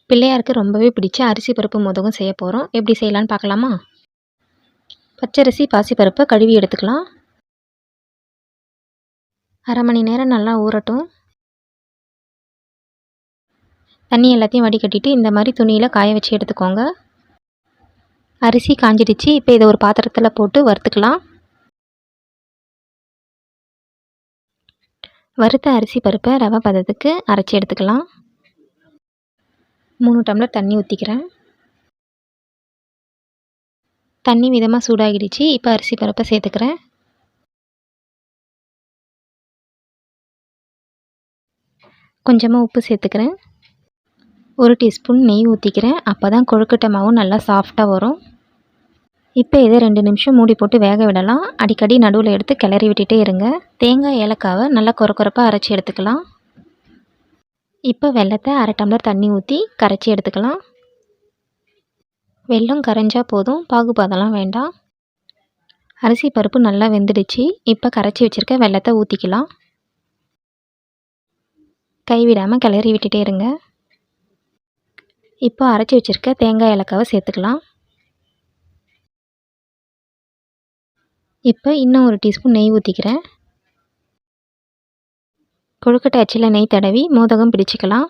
பிள்ளையாருக்கு ரொம்பவே பிடிச்ச அரிசி பருப்பு மோதகம் செய்ய போகிறோம். எப்படி செய்யலான்னு பார்க்கலாமா? பச்சரிசி பாசிப்பருப்பை கழுவி எடுத்துக்கலாம். அரை மணி நேரம் நல்லா ஊறட்டும். தண்ணி எல்லாத்தையும் வடிகட்டிட்டு இந்த மாதிரி துணியில் காய வச்சு எடுத்துக்கோங்க. அரிசி காஞ்சிடுச்சு. இப்போ இதை ஒரு பாத்திரத்தில் போட்டு வறுத்துக்கலாம். வறுத்த அரிசி பருப்பை ரவை பதத்துக்கு அரைச்சி எடுத்துக்கலாம். 3 டம்ளர் தண்ணி ஊற்றிக்கிறேன். தண்ணி மிதமாக சூடாகிடுச்சு. இப்போ அரிசி பருப்பை சேர்த்துக்கிறேன். கொஞ்சமாக உப்பு சேர்த்துக்கிறேன். 1 டீஸ்பூன் நெய் ஊற்றிக்கிறேன். அப்போ தான் கொழுக்கட்டை மாவும் நல்லா சாஃப்டாக வரும். இப்போ இதை 2 நிமிஷம் மூடி போட்டு வேக விடலாம். அடிக்கடி நடுவில் எடுத்து கிளறி விட்டுட்டே இருங்க. தேங்காய் ஏலக்காவை நல்லா கொரப்பாக அரைச்சி எடுத்துக்கலாம். இப்போ வெல்லத்தை 1/2 டம்ளர் தண்ணி ஊற்றி கரைச்சி எடுத்துக்கலாம். வெல்லம் கரைஞ்சால் போதும், பாகுபாதெல்லாம் வேண்டாம். அரிசி பருப்பு நல்லா வெந்துடுச்சு. இப்போ கரைச்சி வச்சுருக்க வெல்லத்தை ஊற்றிக்கலாம். கைவிடாமல் கிளறி விட்டுட்டே இருங்க. இப்போ அரைச்சி வச்சுருக்க தேங்காய் ஏலக்காவை சேர்த்துக்கலாம். இப்போ இன்னும் 1 டீஸ்பூன் நெய் ஊற்றிக்கிறேன். கொழுக்கட்டை அச்சில் நெய் தடவி மோதகம் பிடிச்சிக்கலாம்.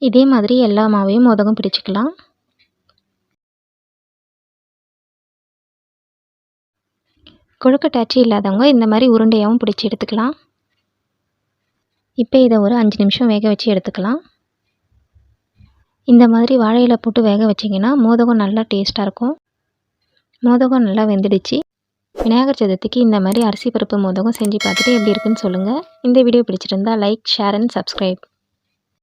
இதே மாதிரி எல்லா மாவையும் மோதகம் பிடிச்சிக்கலாம். கொழுக்கட்டை அச்சு இல்லாதவங்க இந்த மாதிரி உருண்டையாகவும் பிடிச்சி எடுத்துக்கலாம். இப்போ இதை ஒரு 5 நிமிஷம் வேக வச்சு எடுத்துக்கலாம். இந்த மாதிரி வாழை இலை போட்டு வேக வச்சிங்கன்னா மோதகம் நல்லா டேஸ்ட்டாக இருக்கும். மோதகம் நல்லா வெந்துடுச்சு. விநாயகர் சதுர்த்திக்கு இந்த மாதிரி அரிசி பருப்பு மோதகம் செஞ்சு பார்த்துட்டு எப்படி இருக்குன்னு சொல்லுங்கள். இந்த வீடியோ பிடிச்சிருந்தா லைக், ஷேர் அண்ட் சப்ஸ்கிரைப்.